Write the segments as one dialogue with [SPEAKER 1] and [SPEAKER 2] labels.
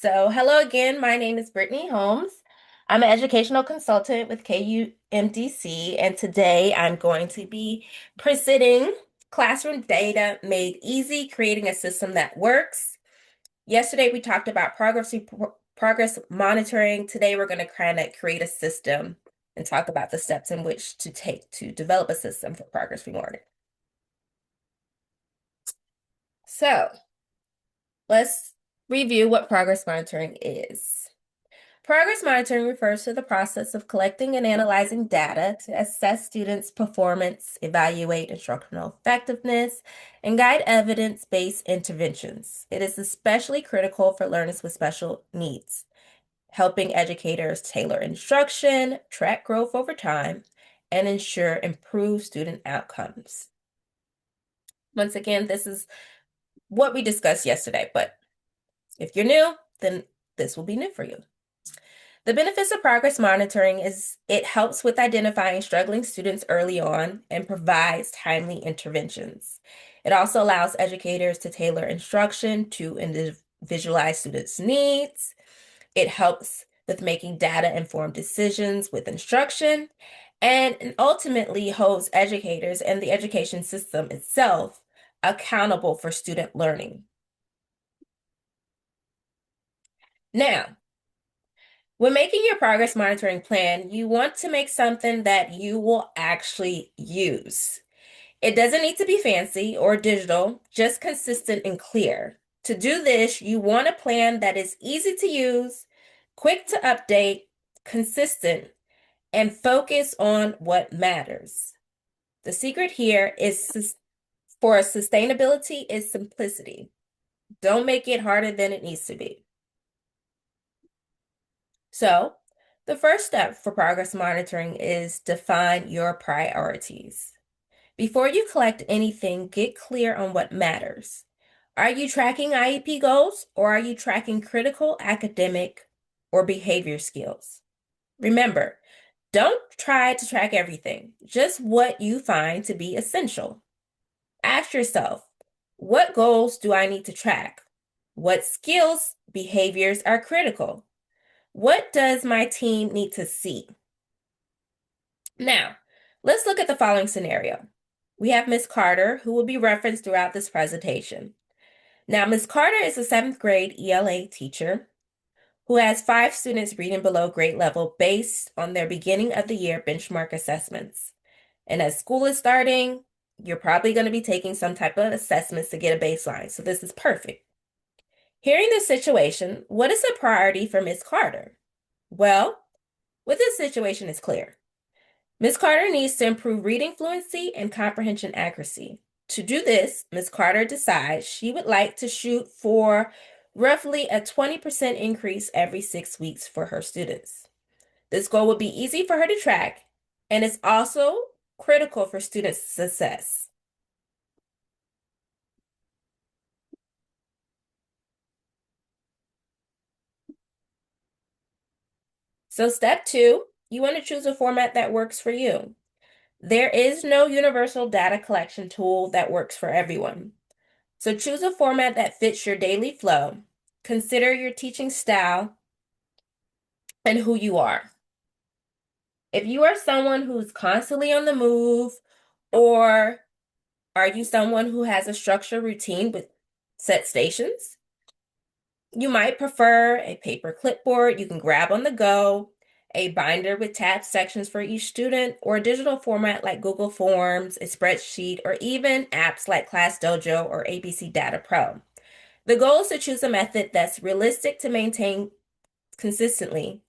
[SPEAKER 1] Hello again. My name is Brittany Holmes. I'm an educational consultant with KUMDC, and today I'm going to be presenting classroom data made easy, creating a system that works. Yesterday we talked about progress monitoring. Today we're going to kind of create a system and talk about the steps in which to take to develop a system for progress reporting. So let's review what progress monitoring is. Progress monitoring refers to the process of collecting and analyzing data to assess students' performance, evaluate instructional effectiveness, and guide evidence-based interventions. It is especially critical for learners with special needs, helping educators tailor instruction, track growth over time, and ensure improved student outcomes. Once again, this is what we discussed yesterday, but if you're new, then this will be new for you. The benefits of progress monitoring is it helps with identifying struggling students early on and provides timely interventions. It also allows educators to tailor instruction to individualize students' needs. It helps with making data-informed decisions with instruction, and ultimately holds educators and the education system itself accountable for student learning. Now, when making your progress monitoring plan, you want to make something that you will actually use. It doesn't need to be fancy or digital, just consistent and clear. To do this, you want a plan that is easy to use, quick to update, consistent, and focus on what matters. The secret here is for sustainability is simplicity. Don't make it harder than it needs to be. So, the first step for progress monitoring is define your priorities. Before you collect anything, get clear on what matters. Are you tracking IEP goals or are you tracking critical academic or behavior skills? Remember, don't try to track everything, just what you find to be essential. Ask yourself, what goals do I need to track? What skills, behaviors are critical? What does my team need to see? Now, let's look at the following scenario. We have Ms. Carter, who will be referenced throughout this presentation. Now, Ms. Carter is a 7th grade ELA teacher who has 5 students reading below grade level based on their beginning of the year benchmark assessments. And as school is starting, you're probably going to be taking some type of assessments to get a baseline. So this is perfect. Hearing this situation, what is a priority for Ms. Carter? Well, with this situation, it's clear. Ms. Carter needs to improve reading fluency and comprehension accuracy. To do this, Ms. Carter decides she would like to shoot for roughly a 20% increase every 6 weeks for her students. This goal would be easy for her to track, and it's also critical for student success. So step 2, you want to choose a format that works for you. There is no universal data collection tool that works for everyone. So choose a format that fits your daily flow. Consider your teaching style and who you are. If you are someone who's constantly on the move, or are you someone who has a structured routine with set stations? You might prefer a paper clipboard you can grab on the go, a binder with tab sections for each student, or a digital format like Google Forms, a spreadsheet, or even apps like Class Dojo or ABC Data Pro. The goal is to choose a method that's realistic to maintain consistently,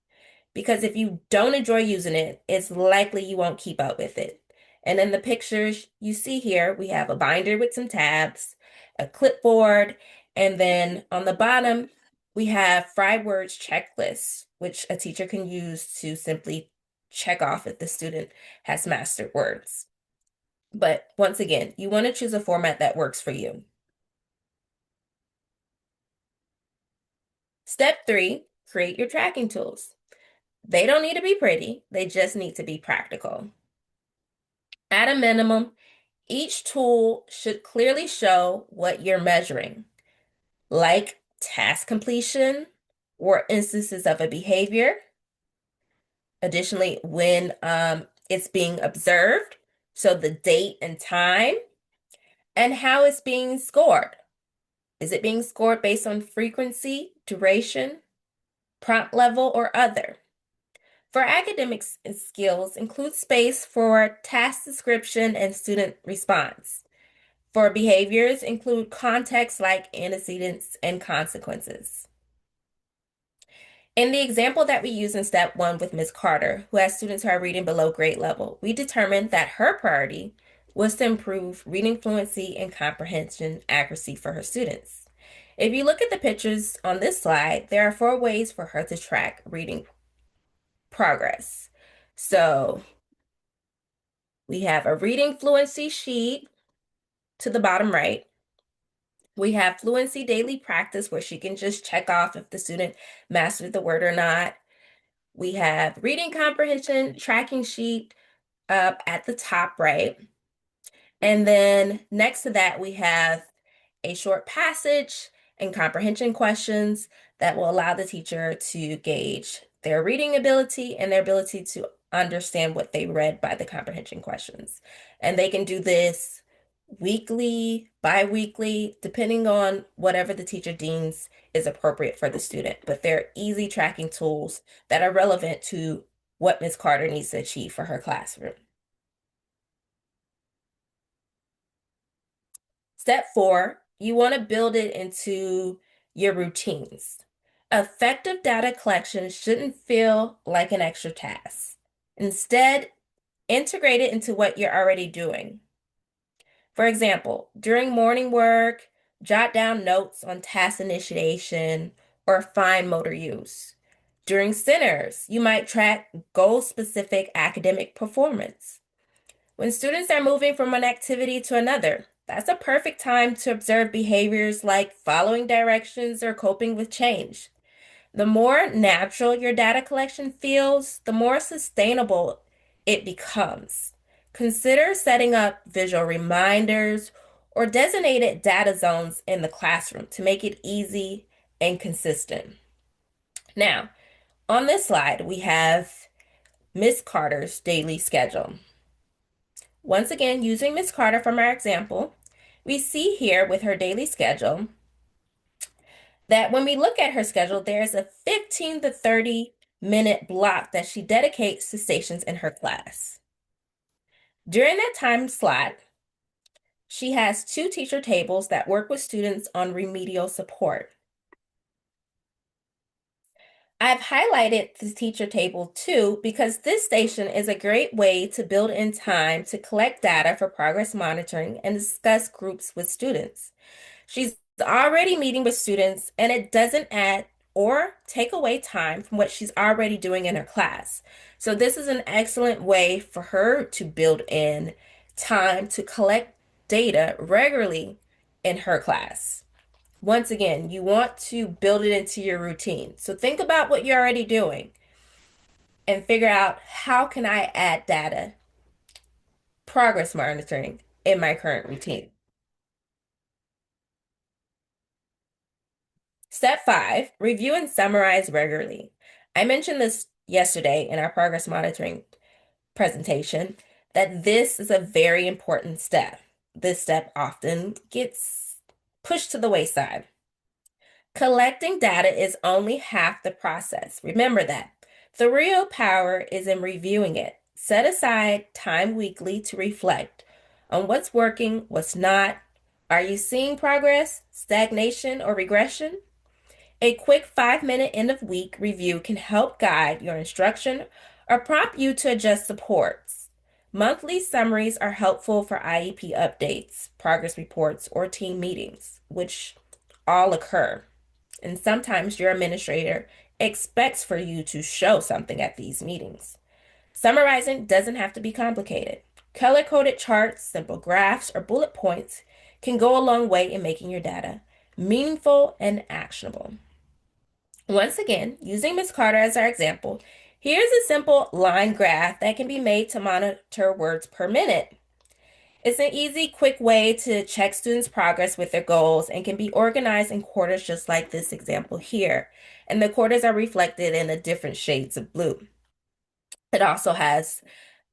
[SPEAKER 1] because if you don't enjoy using it, it's likely you won't keep up with it. And in the pictures you see here, we have a binder with some tabs, a clipboard, and then on the bottom, we have words checklists, which a teacher can use to simply check off if the student has mastered words. But once again, you want to choose a format that works for you. Step 3, create your tracking tools. They don't need to be pretty, they just need to be practical. At a minimum, each tool should clearly show what you're measuring, like task completion, or instances of a behavior. Additionally, when it's being observed, so the date and time, and how it's being scored. Is it being scored based on frequency, duration, prompt level, or other? For academic skills, include space for task description and student response. For behaviors, include context like antecedents and consequences. In the example that we use in step 1 with Ms. Carter, who has students who are reading below grade level, we determined that her priority was to improve reading fluency and comprehension accuracy for her students. If you look at the pictures on this slide, there are 4 ways for her to track reading progress. So we have a reading fluency sheet to the bottom right. We have fluency daily practice where she can just check off if the student mastered the word or not. We have reading comprehension tracking sheet up at the top right. And then next to that, we have a short passage and comprehension questions that will allow the teacher to gauge their reading ability and their ability to understand what they read by the comprehension questions. And they can do this weekly, bi-weekly, depending on whatever the teacher deems is appropriate for the student. But they're easy tracking tools that are relevant to what Ms. Carter needs to achieve for her classroom. Step 4, you want to build it into your routines. Effective data collection shouldn't feel like an extra task. Instead, integrate it into what you're already doing. For example, during morning work, jot down notes on task initiation or fine motor use. During centers, you might track goal-specific academic performance. When students are moving from one activity to another, that's a perfect time to observe behaviors like following directions or coping with change. The more natural your data collection feels, the more sustainable it becomes. Consider setting up visual reminders or designated data zones in the classroom to make it easy and consistent. Now, on this slide, we have Miss Carter's daily schedule. Once again, using Miss Carter from our example, we see here with her daily schedule that when we look at her schedule, there's a 15 to 30-minute block that she dedicates to stations in her class. During that time slot, she has 2 teacher tables that work with students on remedial support. I've highlighted the teacher table too because this station is a great way to build in time to collect data for progress monitoring and discuss groups with students. She's already meeting with students and it doesn't add or take away time from what she's already doing in her class. So this is an excellent way for her to build in time to collect data regularly in her class. Once again, you want to build it into your routine. So think about what you're already doing and figure out how can I add data, progress monitoring in my current routine. Step 5, review and summarize regularly. I mentioned this yesterday in our progress monitoring presentation that this is a very important step. This step often gets pushed to the wayside. Collecting data is only half the process. Remember that. The real power is in reviewing it. Set aside time weekly to reflect on what's working, what's not. Are you seeing progress, stagnation, or regression? A quick 5-minute end of week review can help guide your instruction or prompt you to adjust supports. Monthly summaries are helpful for IEP updates, progress reports, or team meetings, which all occur. And sometimes your administrator expects for you to show something at these meetings. Summarizing doesn't have to be complicated. Color-coded charts, simple graphs, or bullet points can go a long way in making your data meaningful and actionable. Once again, using Ms. Carter as our example, here's a simple line graph that can be made to monitor words per minute. It's an easy, quick way to check students' progress with their goals and can be organized in quarters just like this example here. And the quarters are reflected in the different shades of blue. It also has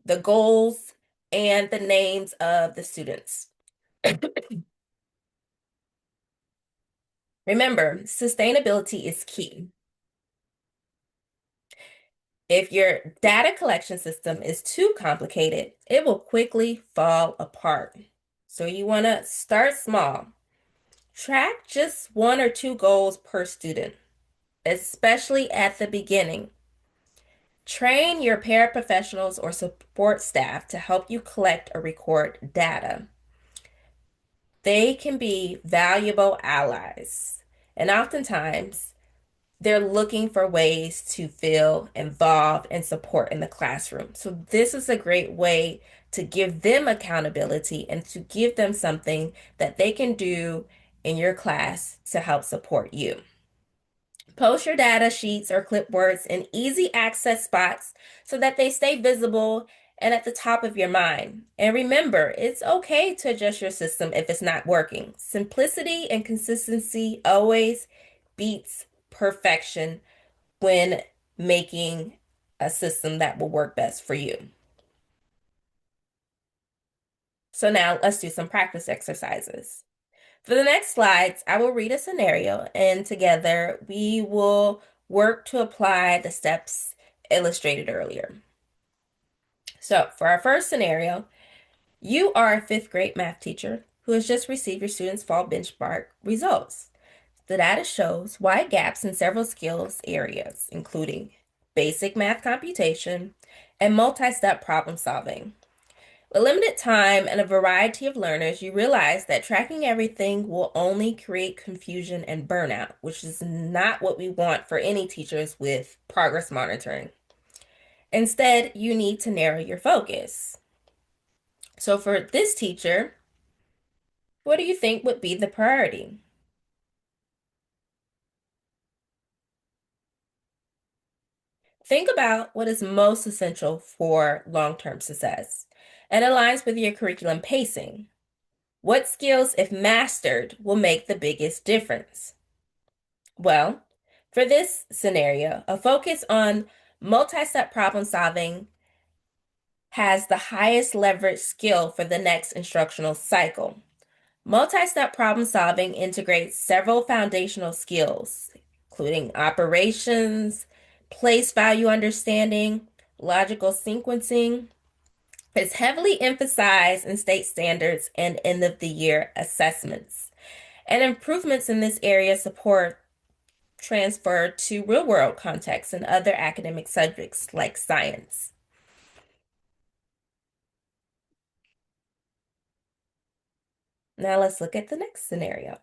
[SPEAKER 1] the goals and the names of the students. Remember, sustainability is key. If your data collection system is too complicated, it will quickly fall apart. So you want to start small. Track just one or two goals per student, especially at the beginning. Train your paraprofessionals or support staff to help you collect or record data. They can be valuable allies, and oftentimes they're looking for ways to feel involved and support in the classroom. So this is a great way to give them accountability and to give them something that they can do in your class to help support you. Post your data sheets or clipboards in easy access spots so that they stay visible and at the top of your mind. And remember, it's okay to adjust your system if it's not working. Simplicity and consistency always beats perfection when making a system that will work best for you. So now let's do some practice exercises. For the next slides, I will read a scenario and together we will work to apply the steps illustrated earlier. So for our first scenario, you are a fifth grade math teacher who has just received your students' fall benchmark results. The data shows wide gaps in several skills areas, including basic math computation and multi-step problem solving. With limited time and a variety of learners, you realize that tracking everything will only create confusion and burnout, which is not what we want for any teachers with progress monitoring. Instead, you need to narrow your focus. So for this teacher, what do you think would be the priority? Think about what is most essential for long-term success and aligns with your curriculum pacing. What skills, if mastered, will make the biggest difference? Well, for this scenario, a focus on multi-step problem solving has the highest leverage skill for the next instructional cycle. Multi-step problem solving integrates several foundational skills, including operations, place value understanding, logical sequencing. It's heavily emphasized in state standards and end of the year assessments. And improvements in this area support transfer to real world contexts and other academic subjects like science. Now let's look at the next scenario.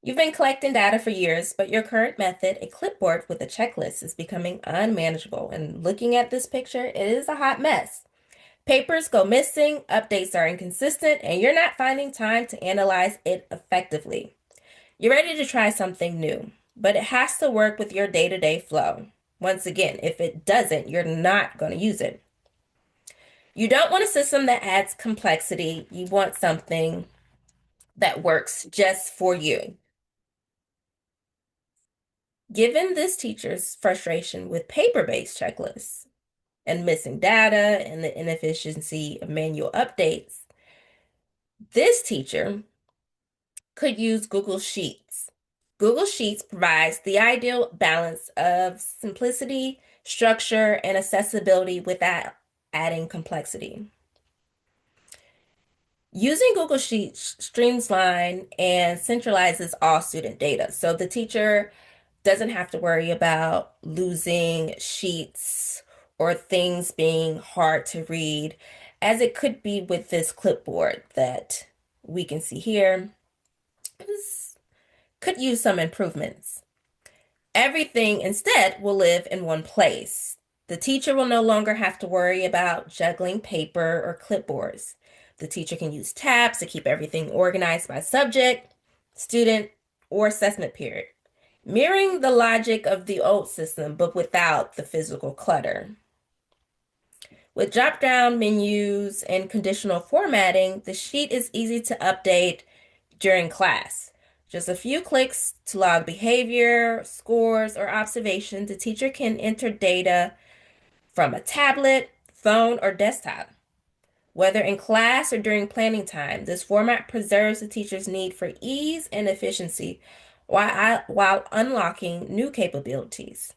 [SPEAKER 1] You've been collecting data for years, but your current method, a clipboard with a checklist, is becoming unmanageable. And looking at this picture, it is a hot mess. Papers go missing, updates are inconsistent, and you're not finding time to analyze it effectively. You're ready to try something new, but it has to work with your day-to-day flow. Once again, if it doesn't, you're not going to use it. You don't want a system that adds complexity. You want something that works just for you. Given this teacher's frustration with paper-based checklists and missing data and the inefficiency of manual updates, this teacher could use Google Sheets. Google Sheets provides the ideal balance of simplicity, structure, and accessibility without adding complexity. Using Google Sheets streamlines and centralizes all student data. So the teacher doesn't have to worry about losing sheets or things being hard to read, as it could be with this clipboard that we can see here. This could use some improvements. Everything instead will live in one place. The teacher will no longer have to worry about juggling paper or clipboards. The teacher can use tabs to keep everything organized by subject, student, or assessment period, mirroring the logic of the old system, but without the physical clutter. With drop-down menus and conditional formatting, the sheet is easy to update during class. Just a few clicks to log behavior, scores, or observations. The teacher can enter data from a tablet, phone, or desktop. Whether in class or during planning time, this format preserves the teacher's need for ease and efficiency while unlocking new capabilities.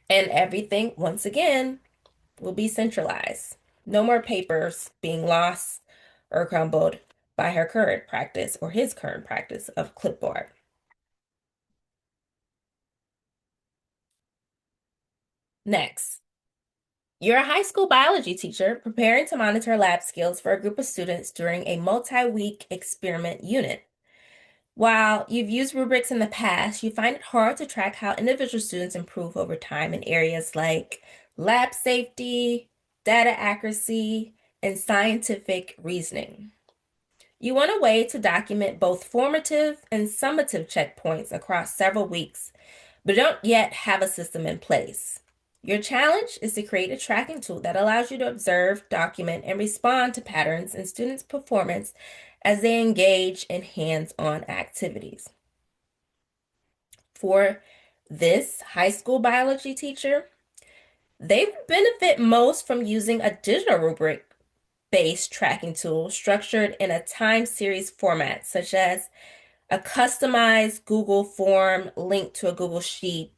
[SPEAKER 1] And everything, once again, will be centralized. No more papers being lost or crumbled by her current practice or his current practice of clipboard. Next, you're a high school biology teacher preparing to monitor lab skills for a group of students during a multi-week experiment unit. While you've used rubrics in the past, you find it hard to track how individual students improve over time in areas like lab safety, data accuracy, and scientific reasoning. You want a way to document both formative and summative checkpoints across several weeks, but don't yet have a system in place. Your challenge is to create a tracking tool that allows you to observe, document, and respond to patterns in students' performance as they engage in hands-on activities. For this high school biology teacher, they benefit most from using a digital rubric-based tracking tool structured in a time series format, such as a customized Google form linked to a Google Sheet,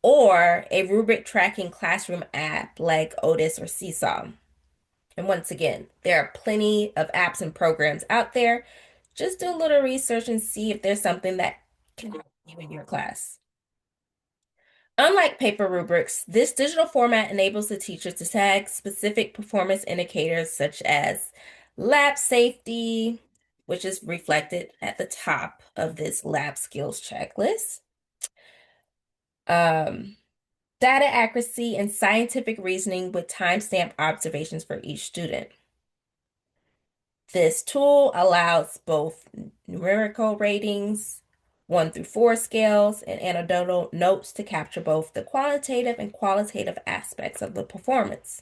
[SPEAKER 1] or a rubric tracking classroom app like Otis or Seesaw. And once again, there are plenty of apps and programs out there. Just do a little research and see if there's something that can help you in your class. Unlike paper rubrics, this digital format enables the teacher to tag specific performance indicators such as lab safety, which is reflected at the top of this lab skills checklist, um, data accuracy, and scientific reasoning with timestamp observations for each student. This tool allows both numerical ratings, 1 through 4 scales, and anecdotal notes to capture both the quantitative and qualitative aspects of the performance.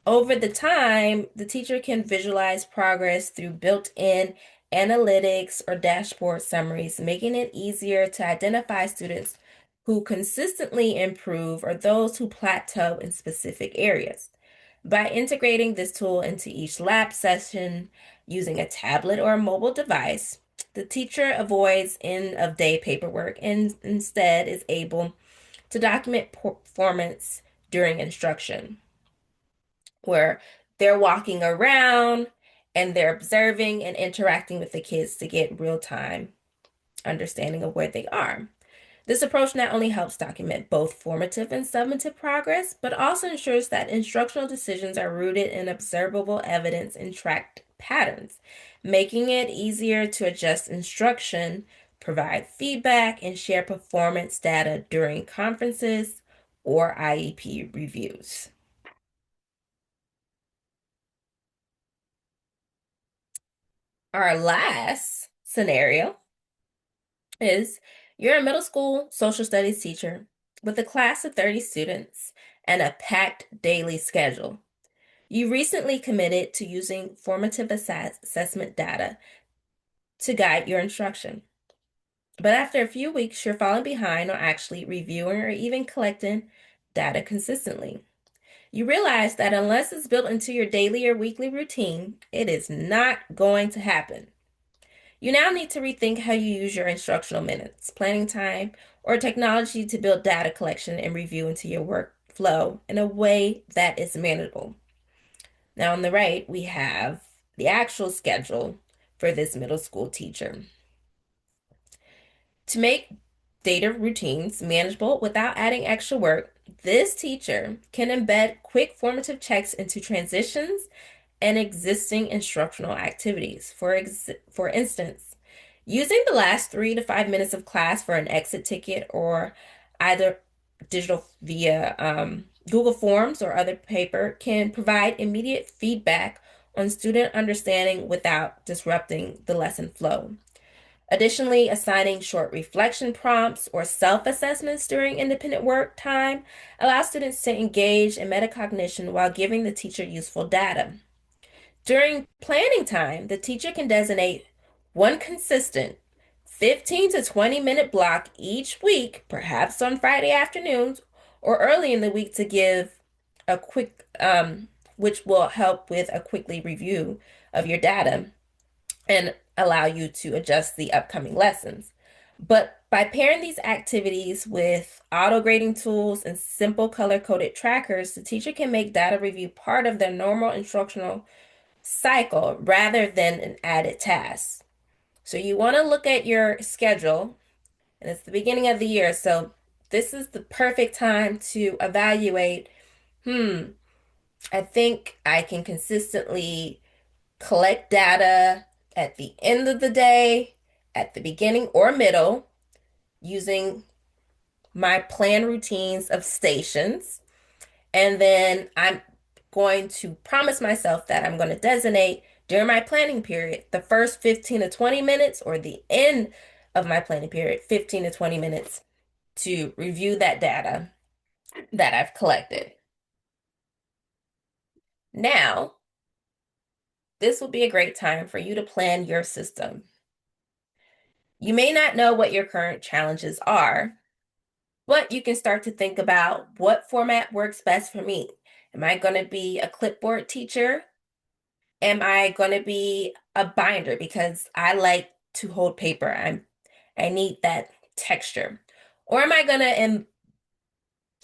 [SPEAKER 1] Over the time, the teacher can visualize progress through built-in analytics or dashboard summaries, making it easier to identify students who consistently improve or those who plateau in specific areas. By integrating this tool into each lab session using a tablet or a mobile device, the teacher avoids end-of-day paperwork and instead is able to document performance during instruction, where they're walking around and they're observing and interacting with the kids to get real-time understanding of where they are. This approach not only helps document both formative and summative progress, but also ensures that instructional decisions are rooted in observable evidence and tracked patterns, making it easier to adjust instruction, provide feedback, and share performance data during conferences or IEP reviews. Our last scenario is you're a middle school social studies teacher with a class of 30 students and a packed daily schedule. You recently committed to using formative assessment data to guide your instruction. But after a few weeks, you're falling behind on actually reviewing or even collecting data consistently. You realize that unless it's built into your daily or weekly routine, it is not going to happen. You now need to rethink how you use your instructional minutes, planning time, or technology to build data collection and review into your workflow in a way that is manageable. Now, on the right, we have the actual schedule for this middle school teacher. To make data routines manageable without adding extra work, this teacher can embed quick formative checks into transitions and existing instructional activities. For instance, using the last 3 to 5 minutes of class for an exit ticket or either digital via Google Forms or other paper can provide immediate feedback on student understanding without disrupting the lesson flow. Additionally, assigning short reflection prompts or self-assessments during independent work time allows students to engage in metacognition while giving the teacher useful data. During planning time, the teacher can designate one consistent 15 to 20-minute block each week, perhaps on Friday afternoons or early in the week to give a quick, which will help with a quickly review of your data and allow you to adjust the upcoming lessons. But by pairing these activities with auto grading tools and simple color-coded trackers, the teacher can make data review part of their normal instructional cycle rather than an added task. So you want to look at your schedule, and it's the beginning of the year, so this is the perfect time to evaluate, I think I can consistently collect data at the end of the day, at the beginning or middle, using my plan routines of stations. And then I'm going to promise myself that I'm going to designate during my planning period the first 15 to 20 minutes or the end of my planning period, 15 to 20 minutes to review that data that I've collected. Now, this will be a great time for you to plan your system. You may not know what your current challenges are, but you can start to think about what format works best for me. Am I going to be a clipboard teacher? Am I going to be a binder because I like to hold paper? I need that texture. Or am I going to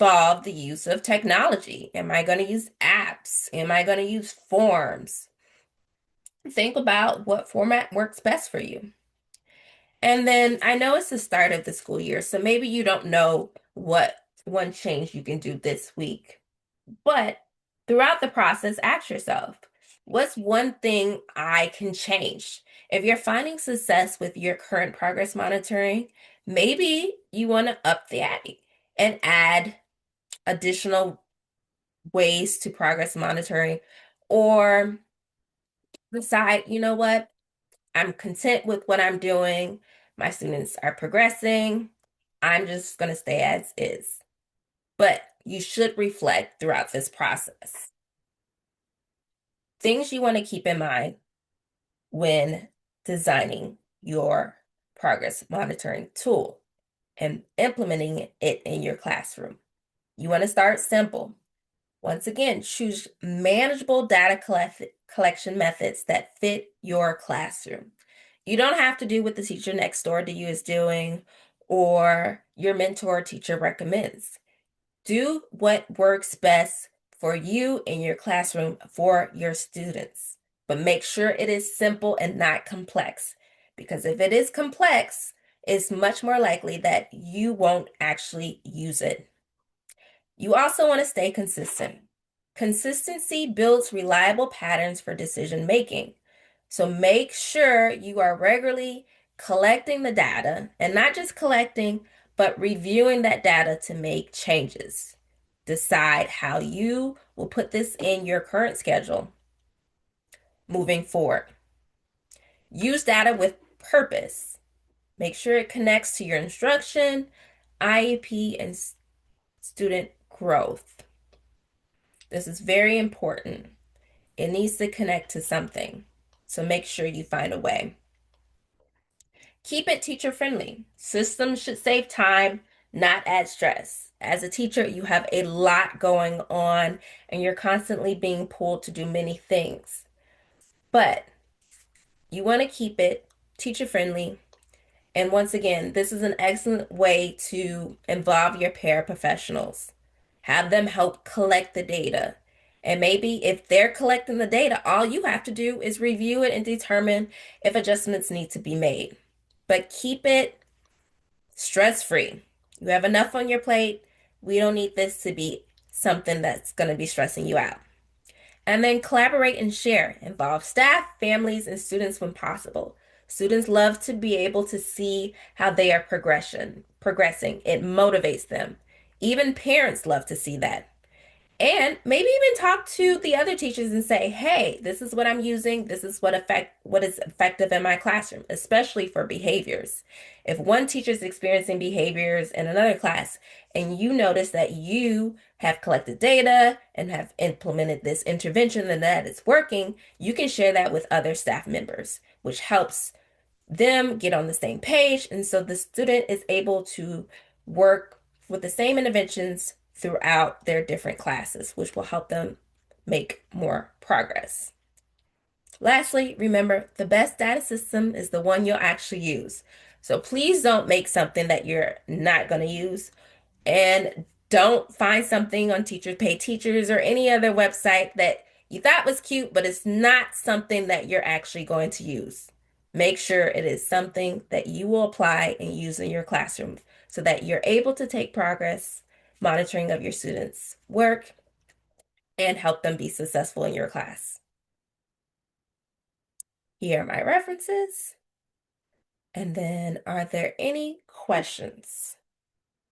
[SPEAKER 1] involve the use of technology? Am I going to use apps? Am I going to use forms? Think about what format works best for you. And then I know it's the start of the school year, so maybe you don't know what one change you can do this week. But throughout the process, ask yourself, what's one thing I can change? If you're finding success with your current progress monitoring, maybe you want to up the ante and add additional ways to progress monitoring, or decide, you know what, I'm content with what I'm doing. My students are progressing. I'm just going to stay as is. But you should reflect throughout this process. Things you want to keep in mind when designing your progress monitoring tool and implementing it in your classroom. You want to start simple. Once again, choose manageable data collection methods that fit your classroom. You don't have to do what the teacher next door to you is doing or your mentor teacher recommends. Do what works best for you in your classroom for your students, but make sure it is simple and not complex, because if it is complex, it's much more likely that you won't actually use it. You also want to stay consistent. Consistency builds reliable patterns for decision making. So make sure you are regularly collecting the data, and not just collecting, but reviewing that data to make changes. Decide how you will put this in your current schedule moving forward. Use data with purpose. Make sure it connects to your instruction, IEP, and student growth. This is very important. It needs to connect to something. So make sure you find a way. Keep it teacher friendly. Systems should save time, not add stress. As a teacher, you have a lot going on and you're constantly being pulled to do many things. But you want to keep it teacher friendly. And once again, this is an excellent way to involve your paraprofessionals. Have them help collect the data. And maybe if they're collecting the data, all you have to do is review it and determine if adjustments need to be made. But keep it stress-free. You have enough on your plate. We don't need this to be something that's going to be stressing you out. And then collaborate and share. Involve staff, families, and students when possible. Students love to be able to see how they are progressing. It motivates them. Even parents love to see that. And maybe even talk to the other teachers and say, hey, this is what I'm using. This is what is effective in my classroom, especially for behaviors. If one teacher is experiencing behaviors in another class and you notice that you have collected data and have implemented this intervention and that it's working, you can share that with other staff members, which helps them get on the same page. And so the student is able to work with the same interventions throughout their different classes, which will help them make more progress. Lastly, remember the best data system is the one you'll actually use. So please don't make something that you're not going to use. And don't find something on Teachers Pay Teachers or any other website that you thought was cute, but it's not something that you're actually going to use. Make sure it is something that you will apply and use in your classroom so that you're able to take progress monitoring of your students' work and help them be successful in your class. Here are my references. And then, are there any questions?